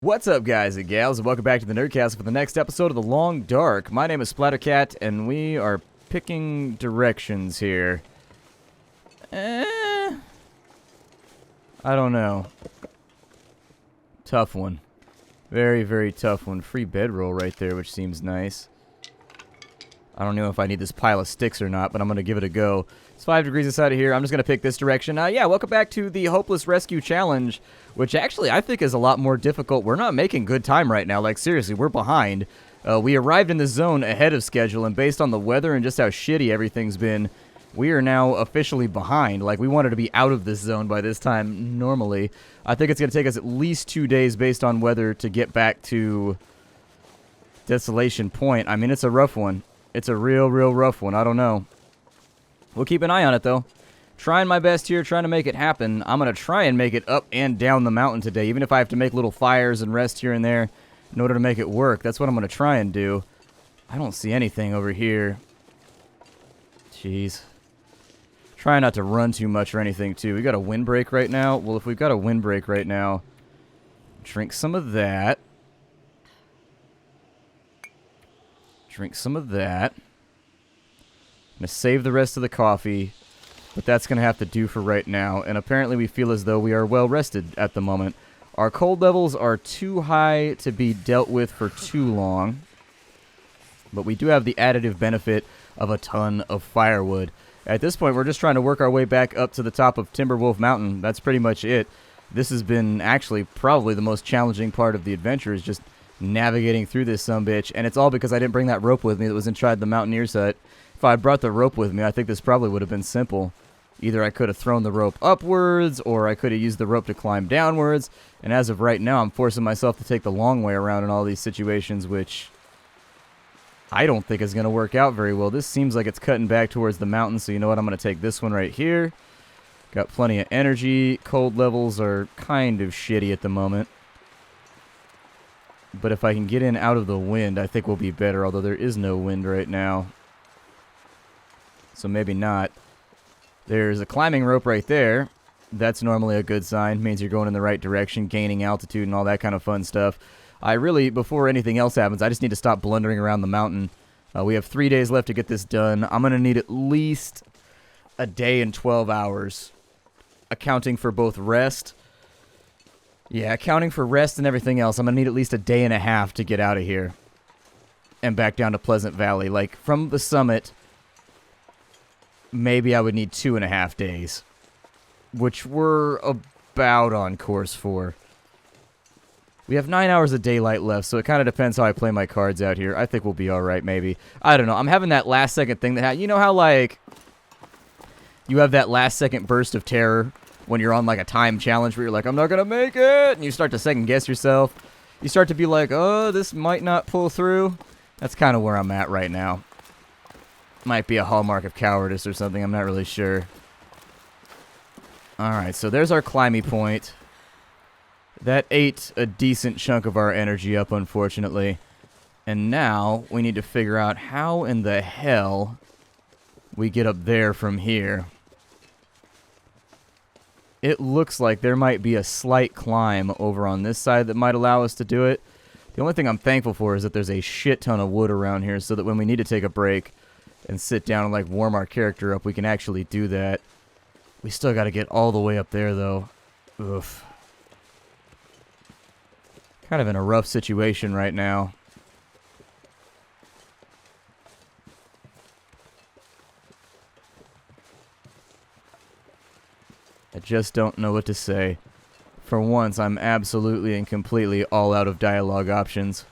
What's up, guys and gals, and welcome back to the Nerdcast for the next episode of The Long Dark. My name is Splattercat, and we are picking directions here. I don't know. Tough one. Very, very tough one. Free bedroll right there, which seems nice. I don't know if I need this pile of sticks or not, but I'm going to give it a go. It's 5 degrees inside of here. I'm just going to pick this direction. Yeah, welcome back to the Hopeless Rescue Challenge, which actually I think is a lot more difficult. We're not making good time right now. Like, seriously, we're behind. We arrived in the zone ahead of schedule, and based on the weather and just how shitty everything's been, we are now officially behind. Like, we wanted to be out of this zone by this time normally. I think it's going to take us at least 2 days based on weather to get back to Desolation Point. I mean, it's a rough one. It's a real rough one. I don't know. We'll keep an eye on it, though. Trying my best here, trying to make it happen. I'm going to try and make it up and down the mountain today, even if I have to make little fires and rest here and there in order to make it work. That's what I'm going to try and do. I don't see anything over here. Jeez. Try not to run too much or anything, too. We got a windbreak right now. Well, if we've got a windbreak right now, drink some of that. Drink some of that. I'm going to save the rest of the coffee, but that's going to have to do for right now. And apparently we feel as though we are well rested at the moment. Our cold levels are too high to be dealt with for too long, but we do have the additive benefit of a ton of firewood. At this point, we're just trying to work our way back up to the top of Timberwolf Mountain. That's pretty much it. This has been actually probably the most challenging part of the adventure, is just navigating through this sumbitch, and it's all because I didn't bring that rope with me that was inside the mountaineer's hut. If I brought the rope with me, I think this probably would have been simple. Either I could have thrown the rope upwards, or I could have used the rope to climb downwards, and as of right now, I'm forcing myself to take the long way around in all these situations, which I don't think is going to work out very well. This seems like it's cutting back towards the mountain, so you know what? I'm going to take this one right here. Got plenty of energy. Cold levels are kind of shitty at the moment. But if I can get in out of the wind, I think we'll be better, although there is no wind right now. So maybe not. There's a climbing rope right there. That's normally a good sign. Means you're going in the right direction, gaining altitude and all that kind of fun stuff. I really, before anything else happens, I just need to stop blundering around the mountain. We have 3 days left to get this done. I'm going to need at least a day and 12 hours, accounting for both rest. Yeah, accounting for rest and everything else, I'm going to need at least a day and a half to get out of here and back down to Pleasant Valley. Like, from the summit, maybe I would need 2.5 days, which we're about on course for. We have 9 hours of daylight left, so it kind of depends how I play my cards out here. I think we'll be all right, maybe. I don't know. I'm having that last-second thing that you know how, like, you have that last-second burst of terror when you're on, like, a time challenge where you're like, I'm not going to make it, and you start to second-guess yourself. You start to be like, oh, this might not pull through. That's kind of where I'm at right now. Might be a hallmark of cowardice or something. I'm not really sure. Alright, so there's our climbing point. That ate a decent chunk of our energy up, unfortunately. And now we need to figure out how in the hell we get up there from here. It looks like there might be a slight climb over on this side that might allow us to do it. The only thing I'm thankful for is that there's a shit ton of wood around here so that when we need to take a break and sit down and, like, warm our character up, we can actually do that. We still got to get all the way up there, though. Oof. Kind of in a rough situation right now. I just don't know what to say. For once, I'm absolutely and completely all out of dialogue options.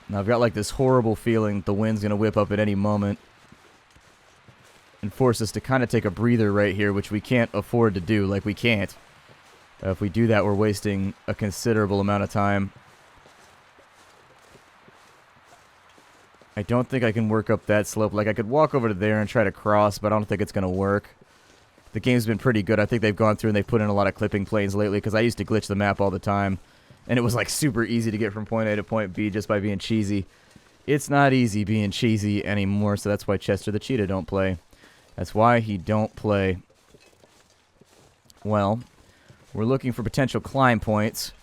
Now, I've got like this horrible feeling the wind's going to whip up at any moment and force us to kind of take a breather right here, which we can't afford to do. Like, we can't. If we do that, we're wasting a considerable amount of time. I don't think I can work up that slope. Like, I could walk over to there and try to cross, but I don't think it's going to work. The game's been pretty good. I think they've gone through and they've put in a lot of clipping planes lately, because I used to glitch the map all the time. And it was, like, super easy to get from point A to point B just by being cheesy. It's not easy being cheesy anymore, so that's why Chester the Cheetah don't play. That's why he don't play. Well, We're looking for potential climb points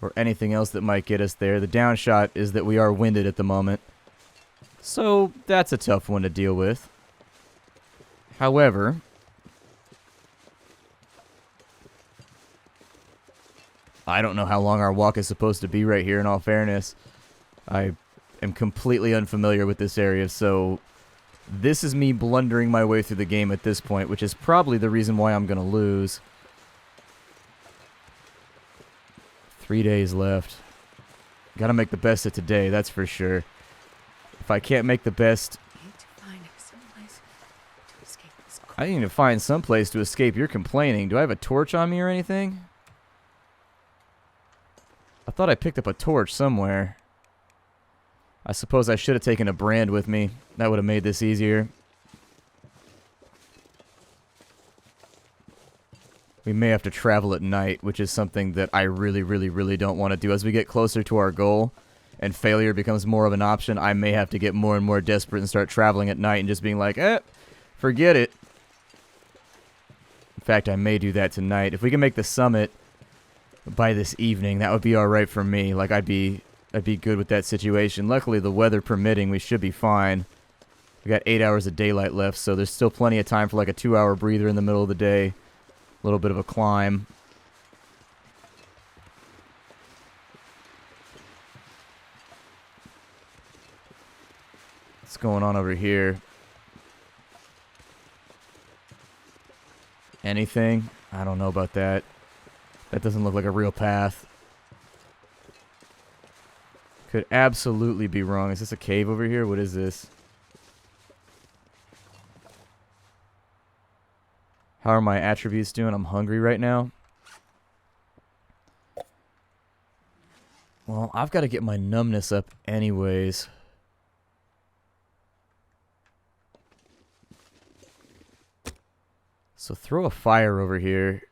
or anything else that might get us there. The downshot is that we are winded at the moment, so that's a tough one to deal with. However, I don't know how long our walk is supposed to be right here, in all fairness. I am completely unfamiliar with this area, so this is me blundering my way through the game at this point, which is probably the reason why I'm going to lose. 3 days left. Gotta make the best of today, that's for sure. If I can't make the best... I need to find someplace to escape your complaining. Do I have a torch on me or anything? I thought I picked up a torch somewhere. I suppose I should have taken a brand with me. That would have made this easier. We may have to travel at night, which is something that I really, really, really don't want to do. As we get closer to our goal and failure becomes more of an option, I may have to get more and more desperate and start traveling at night and just being like, forget it. In fact, I may do that tonight. If we can make the summit by this evening, that would be alright for me. Like, I'd be good with that situation. Luckily, the weather permitting, we should be fine. We got 8 hours of daylight left, so there's still plenty of time for like a 2-hour breather in the middle of the day. A little bit of a climb. What's going on over here? Anything? I don't know about that. That doesn't look like a real path. Could absolutely be wrong. Is this a cave over here? What is this? How are my attributes doing? I'm hungry right now. Well, I've got to get my numbness up anyways. So throw a fire over here.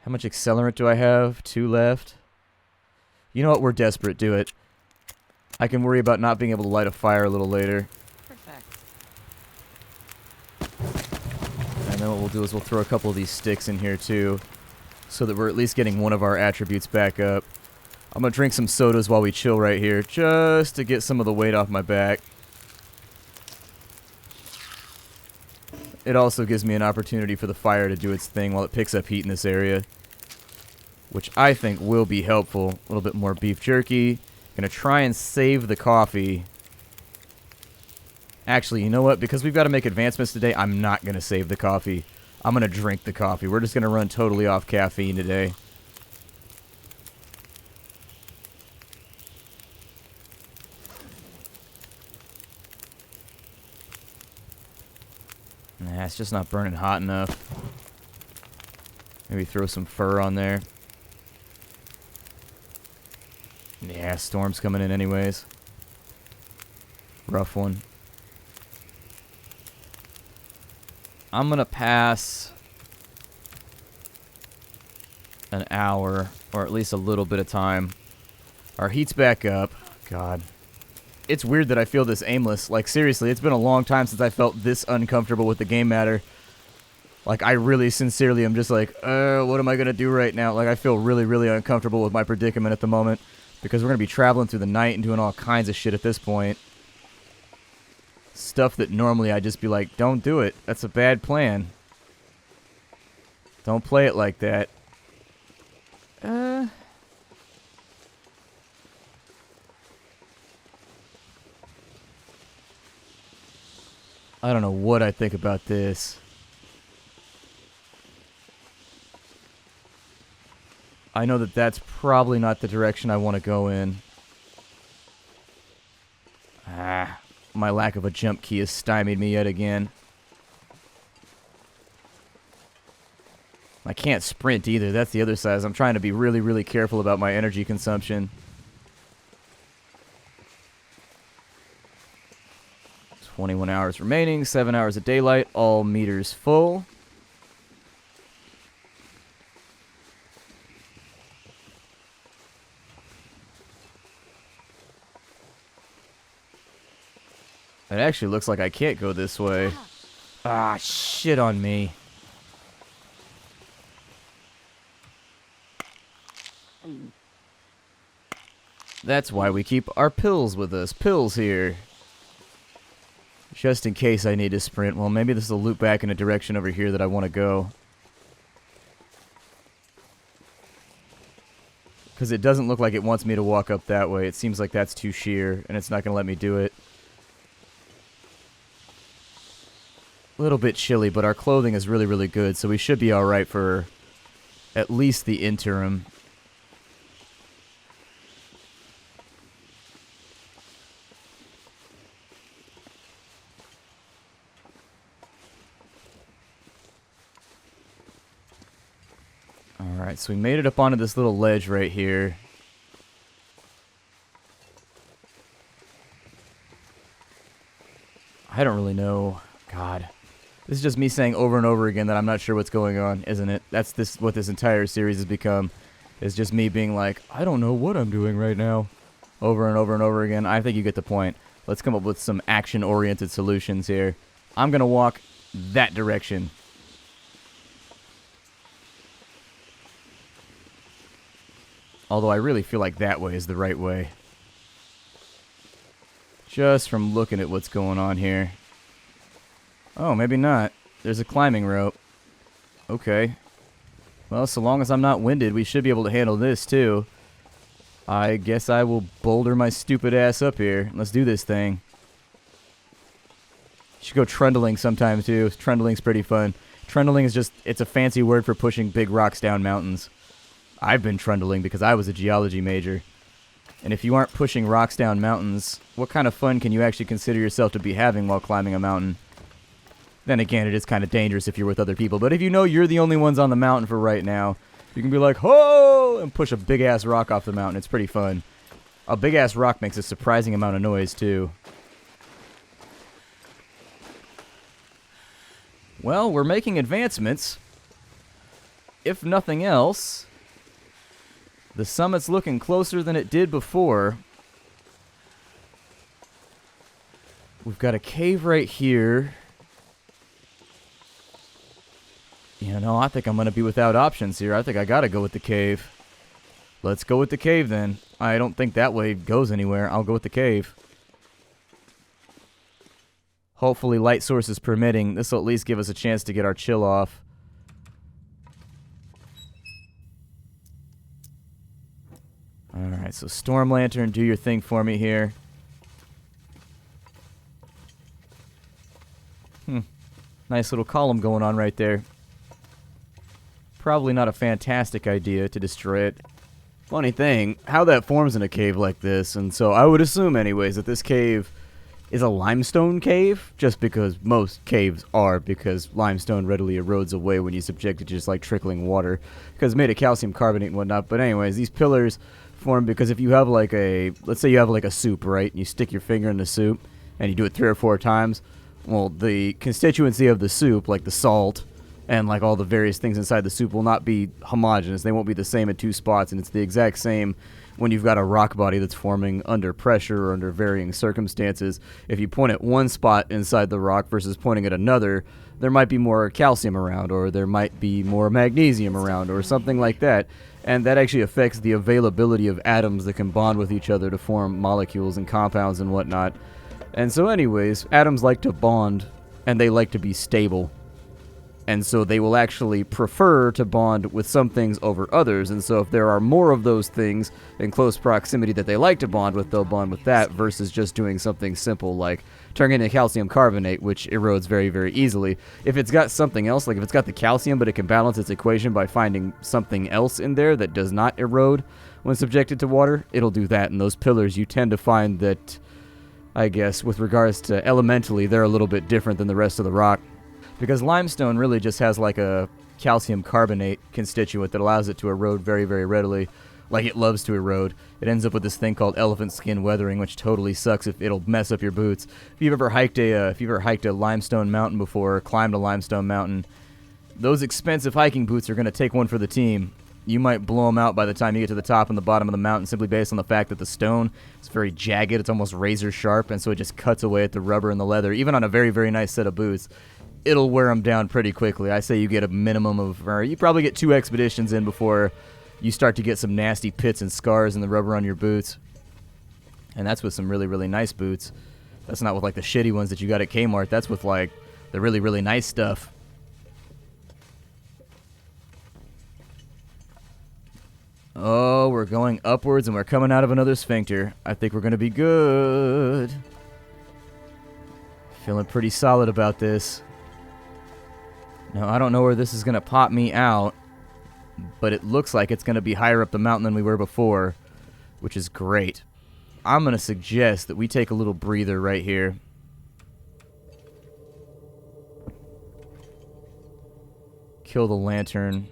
How much accelerant do I have? 2 left. You know what? We're desperate. Do it. I can worry about not being able to light a fire a little later. Perfect. And then what we'll do is we'll throw a couple of these sticks in here too, so that we're at least getting one of our attributes back up. I'm going to drink some sodas while we chill right here, just to get some of the weight off my back. It also gives me an opportunity for the fire to do its thing while it picks up heat in this area, which I think will be helpful. A little bit more beef jerky. Gonna try and save the coffee. Actually, you know what? Because we've got to make advancements today, I'm not gonna save the coffee. I'm gonna drink the coffee. We're just gonna run totally off caffeine today. Nah, it's just not burning hot enough. Maybe throw some fur on there. Yeah, storm's coming in anyways. Rough one. I'm gonna pass an hour, or at least a little bit of time. Our heat's back up. God. It's weird that I feel this aimless. Like, seriously, it's been a long time since I felt this uncomfortable with the game matter. Like, I really sincerely am just like, what am I gonna do right now? Like, I feel really, really uncomfortable with my predicament at the moment. Because we're going to be traveling through the night and doing all kinds of shit at this point. Stuff that normally I'd just be like, don't do it. That's a bad plan. Don't play it like that. I don't know what I think about this. I know that that's probably not the direction I want to go in. My lack of a jump key has stymied me yet again. I can't sprint either. That's the other side. I'm trying to be really, really careful about my energy consumption. 21 hours remaining, 7 hours of daylight, all meters full. It actually looks like I can't go this way. Ah, shit on me. That's why we keep our pills with us. Pills here. Just in case I need to sprint. Well, maybe this will loop back in a direction over here that I want to go. Because it doesn't look like it wants me to walk up that way. It seems like that's too sheer, and it's not going to let me do it. A little bit chilly, but our clothing is really, really good, so we should be alright for at least the interim. Alright, so we made it up onto this little ledge right here. I don't really know. God. This is just me saying over and over again that I'm not sure what's going on, isn't it? That's what this entire series has become. It's just me being like, I don't know what I'm doing right now. Over and over and over again. I think you get the point. Let's come up with some action-oriented solutions here. I'm going to walk that direction. Although I really feel like that way is the right way. Just from looking at what's going on here. Oh, maybe not. There's a climbing rope. Okay. Well, so long as I'm not winded, we should be able to handle this, too. I guess I will boulder my stupid ass up here. Let's do this thing. Should go trundling sometime, too. Trundling's pretty fun. Trundling is just, it's a fancy word for pushing big rocks down mountains. I've been trundling because I was a geology major. And if you aren't pushing rocks down mountains, what kind of fun can you actually consider yourself to be having while climbing a mountain? Then again, it is kind of dangerous if you're with other people. But if you know you're the only ones on the mountain for right now, you can be like, ho! And push a big-ass rock off the mountain. It's pretty fun. A big-ass rock makes a surprising amount of noise, too. Well, we're making advancements. If nothing else, the summit's looking closer than it did before. We've got a cave right here. You know, I think I'm going to be without options here. I think I got to go with the cave. Let's go with the cave, then. I don't think that way goes anywhere. I'll go with the cave. Hopefully, light sources permitting, this will at least give us a chance to get our chill off. Alright, so Storm Lantern, do your thing for me here. Nice little column going on right there. Probably not a fantastic idea to destroy it. Funny thing, how that forms in a cave like this, and so I would assume anyways that this cave is a limestone cave, just because most caves are, because limestone readily erodes away when you subject it to just like trickling water, because it's made of calcium carbonate and whatnot. But anyways, these pillars form because if you have like a, let's say you have like a soup, right, and you stick your finger in the soup, and you do it 3 or 4 times, well, the constituency of the soup, like the salt, and like all the various things inside the soup will not be homogeneous. They won't be the same at 2 spots, and it's the exact same when you've got a rock body that's forming under pressure or under varying circumstances. If you point at one spot inside the rock versus pointing at another, there might be more calcium around, or there might be more magnesium around, or something like that. And that actually affects the availability of atoms that can bond with each other to form molecules and compounds and whatnot. And so anyways, atoms like to bond, and they like to be stable. And so they will actually prefer to bond with some things over others. And so if there are more of those things in close proximity that they like to bond with, they'll bond with that versus just doing something simple like turning into calcium carbonate, which erodes very, very easily. If it's got something else, like if it's got the calcium but it can balance its equation by finding something else in there that does not erode when subjected to water, it'll do that. And those pillars, you tend to find that, I guess, with regards to elementally, they're a little bit different than the rest of the rock. Because limestone really just has like a calcium carbonate constituent that allows it to erode very, very readily, like it loves to erode. It ends up with this thing called elephant skin weathering, which totally sucks. If it'll mess up your boots. If you've ever hiked a limestone mountain before, or climbed a limestone mountain, those expensive hiking boots are going to take one for the team. You might blow them out by the time you get to the top and the bottom of the mountain, simply based on the fact that the stone is very jagged. It's almost razor sharp, and so it just cuts away at the rubber and the leather. Even on a very, very nice set of boots, it'll wear them down pretty quickly. I say you get a minimum of, or you probably get 2 expeditions in before you start to get some nasty pits and scars in the rubber on your boots. And that's with some really, really nice boots. That's not with like the shitty ones that you got at Kmart. That's with like the really, really nice stuff. Oh, we're going upwards and we're coming out of another sphincter. I think we're going to be good. Feeling pretty solid about this. Now, I don't know where this is going to pop me out, but it looks like it's going to be higher up the mountain than we were before, which is great. I'm going to suggest that we take a little breather right here. Kill the lantern.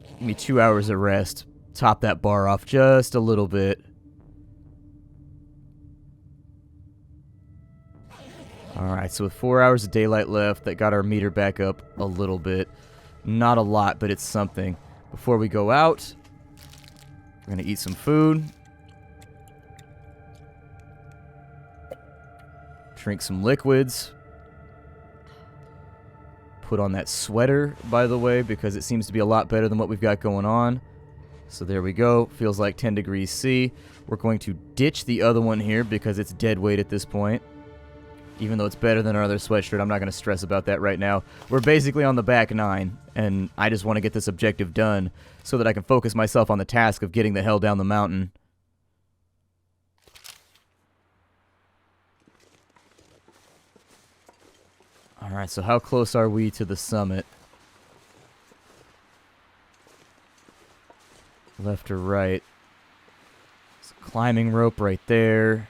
Give me 2 hours of rest. Top that bar off just a little bit. Alright, so with 4 hours of daylight left, that got our meter back up a little bit. Not a lot, but it's something. Before we go out, we're going to eat some food. Drink some liquids. Put on that sweater, by the way, because it seems to be a lot better than what we've got going on. So there we go. Feels like 10 degrees C. We're going to ditch the other one here because it's dead weight at this point. Even though it's better than our other sweatshirt, I'm not going to stress about that right now. We're basically on the back 9, and I just want to get this objective done so that I can focus myself on the task of getting the hell down the mountain. Alright, so how close are we to the summit? Left or right? There's a climbing rope right there.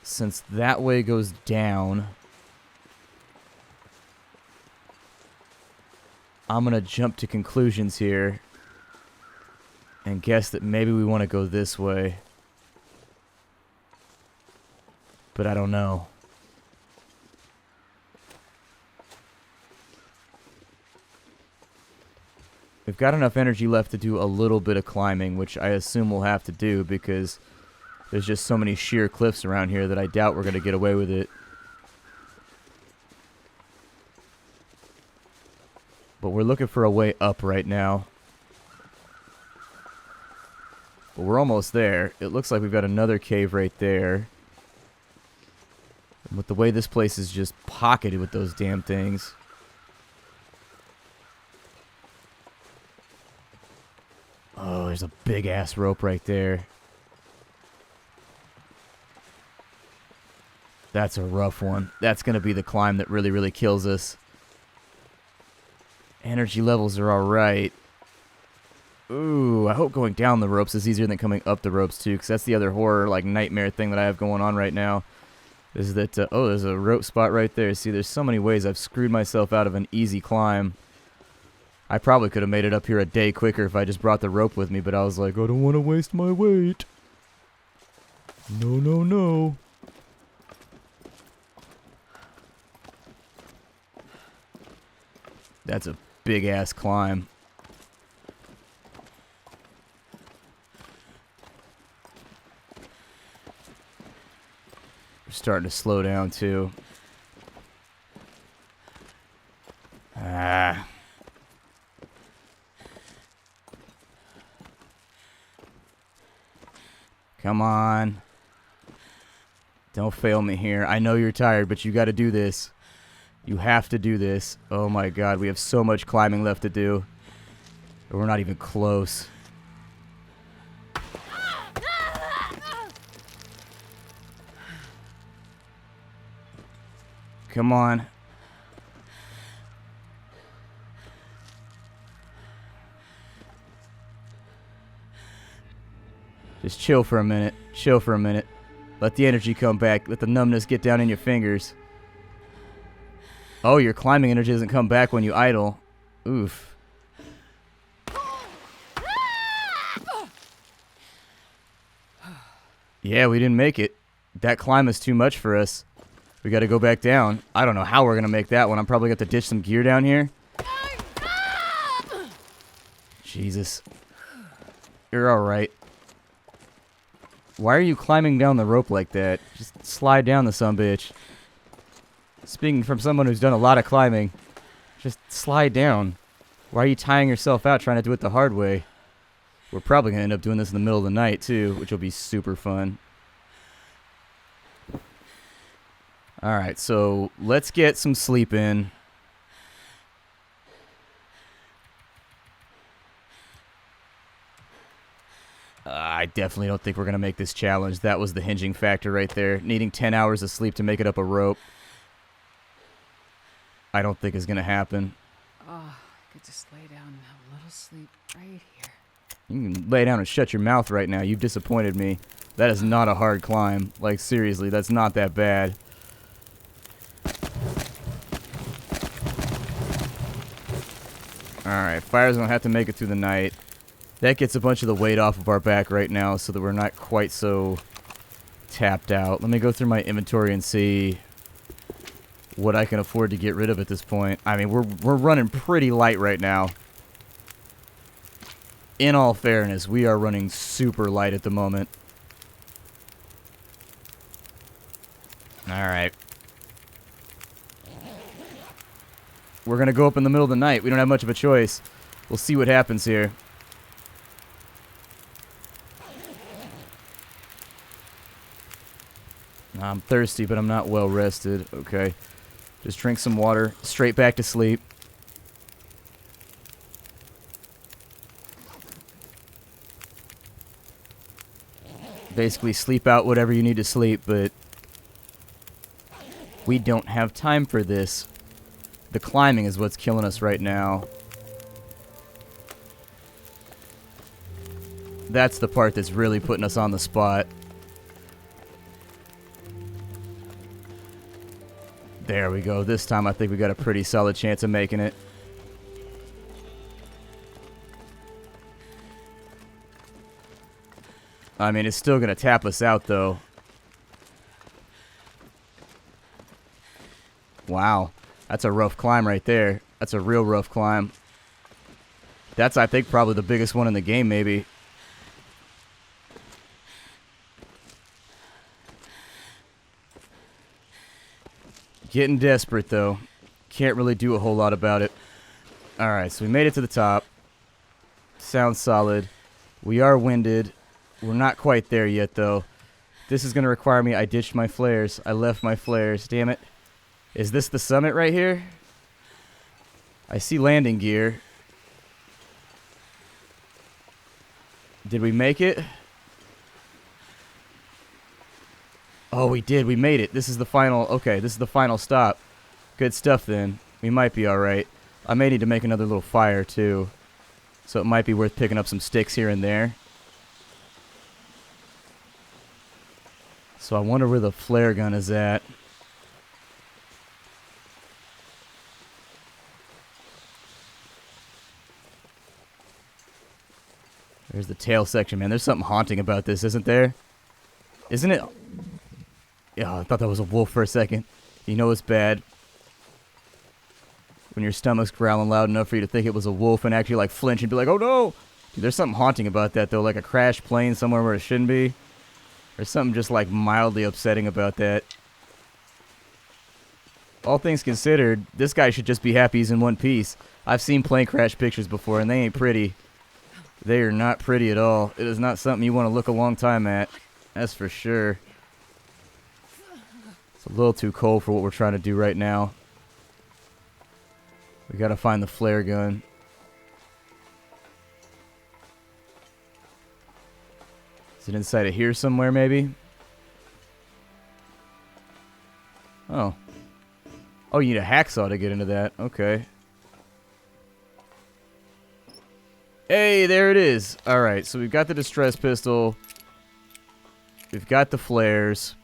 Since that way goes down, I'm going to jump to conclusions here and guess that maybe we want to go this way. But I don't know. We've got enough energy left to do a little bit of climbing, which I assume we'll have to do because there's just so many sheer cliffs around here that I doubt we're going to get away with it. But we're looking for a way up right now. But we're almost there. It looks like we've got another cave right there. And with the way this place is just pocketed with those damn things. Oh, there's a big-ass rope right there. That's a rough one. That's going to be the climb that really, really kills us. Energy levels are alright. Ooh, I hope going down the ropes is easier than coming up the ropes, too, because that's the other horror, like, nightmare thing that I have going on right now. Is that, oh, there's a rope spot right there. See, there's so many ways I've screwed myself out of an easy climb. I probably could have made it up here a day quicker if I just brought the rope with me, but I was like, I don't want to waste my weight. No, no, no. That's a big-ass climb. We're starting to slow down, too. Ah. Come on. Don't fail me here. I know you're tired, but you got to do this. You have to do this. Oh my god, we have so much climbing left to do. We're not even close. Come on. Just chill for a minute. Chill for a minute. Let the energy come back. Let the numbness get down in your fingers. Oh, your climbing energy doesn't come back when you idle. Oof. Yeah, we didn't make it. That climb is too much for us. We got to go back down. I don't know how we're going to make that one. I'm probably going to ditch some gear down here. Jesus. You're alright. Why are you climbing down the rope like that? Just slide down the sumbitch. Speaking from someone who's done a lot of climbing, just slide down. Why are you tying yourself out trying to do it the hard way? We're probably going to end up doing this in the middle of the night, too, which will be super fun. Alright, so let's get some sleep in. I definitely don't think we're going to make this challenge. That was the hinging factor right there. Needing 10 hours of sleep to make it up a rope. I don't think is going to happen. Oh, I could just lay down and have a little sleep right here. You can lay down and shut your mouth right now. You've disappointed me. That is not a hard climb. Like, seriously, that's not that bad. Alright, fire's going to have to make it through the night. That gets a bunch of the weight off of our back right now so that we're not quite so tapped out. Let me go through my inventory and see what I can afford to get rid of at this point. I mean, we're running pretty light right now. In all fairness, we are running super light at the moment. Alright. We're going to go up in the middle of the night. We don't have much of a choice. We'll see what happens here. I'm thirsty, but I'm not well rested. Okay. Just drink some water. Straight back to sleep. Basically, sleep out whatever you need to sleep, but we don't have time for this. The climbing is what's killing us right now. That's the part that's really putting us on the spot. There we go. This time I think we got a pretty solid chance of making it. I mean, it's still going to tap us out, though. Wow. That's a rough climb right there. That's a real rough climb. That's, I think, probably the biggest one in the game, maybe. Getting desperate, though. Can't really do a whole lot about it. Alright, so we made it to the top. Sounds solid. We are winded. We're not quite there yet, though. This is going to require me... I ditched my flares. I left my flares. Damn it. Is this the summit right here? I see landing gear. Did we make it? Oh, we did. We made it. This is the final... Okay, this is the final stop. Good stuff, then. We might be alright. I may need to make another little fire, too. So it might be worth picking up some sticks here and there. So I wonder where the flare gun is at. There's the tail section, man. There's something haunting about this, isn't there? Isn't it? Yeah, I thought that was a wolf for a second. You know it's bad when your stomach's growling loud enough for you to think it was a wolf and actually like flinch and be like, oh no! Dude, there's something haunting about that though, like a crashed plane somewhere where it shouldn't be. There's something just like mildly upsetting about that. All things considered, this guy should just be happy he's in one piece. I've seen plane crash pictures before and they ain't pretty. They are not pretty at all. It is not something you want to look a long time at. That's for sure. It's a little too cold for what we're trying to do right now. We gotta find the flare gun. Is it inside of here somewhere, maybe? Oh. Oh, you need a hacksaw to get into that. Okay. Hey, there it is. Alright, so we've got the distress pistol. We've got the flares.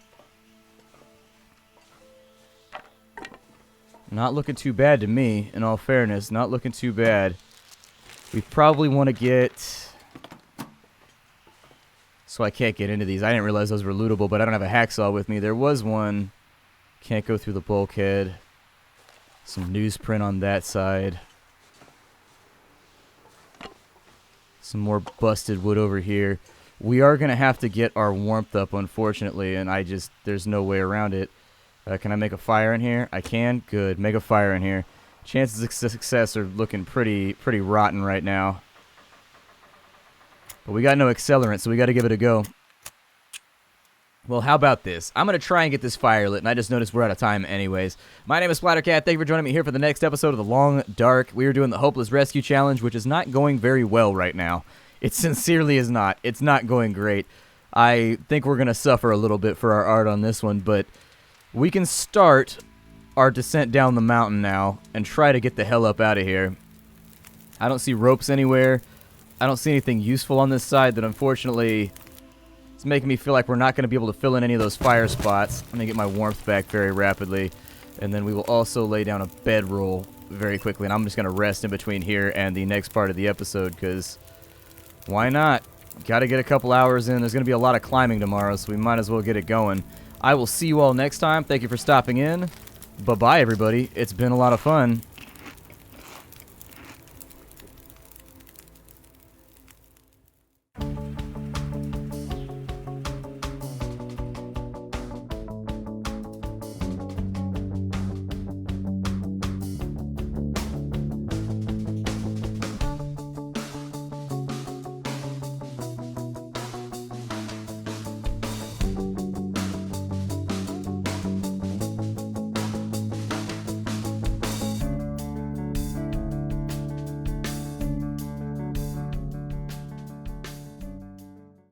Not looking too bad to me, in all fairness. Not looking too bad. We probably want to get... So I can't get into these. I didn't realize those were lootable, but I don't have a hacksaw with me. There was one Can't go through the bulkhead. Some newsprint on that side. Some more busted wood over here. We are going to have to get our warmth up, unfortunately, and there's no way around it. Can I make a fire in here? I can? Good. Make a fire in here. Chances of success are looking pretty rotten right now. But we got no accelerant, so we got to give it a go. Well, how about this? I'm going to try and get this fire lit, and I just noticed we're out of time anyways. My name is Splattercat. Thank you for joining me here for the next episode of The Long Dark. We are doing the Hopeless Rescue Challenge, which is not going very well right now. It sincerely is not. It's not going great. I think we're going to suffer a little bit for our art on this one, but we can start our descent down the mountain now and try to get the hell up out of here. I don't see ropes anywhere. I don't see anything useful on this side that unfortunately is making me feel like we're not going to be able to fill in any of those fire spots. Let me get my warmth back very rapidly, and then we will also lay down a bedroll very quickly, and I'm just going to rest in between here and the next part of the episode because why not? Got to get a couple hours in. There's going to be a lot of climbing tomorrow, so we might as well get it going. I will see you all next time. Thank you for stopping in. Bye-bye, everybody. It's been a lot of fun.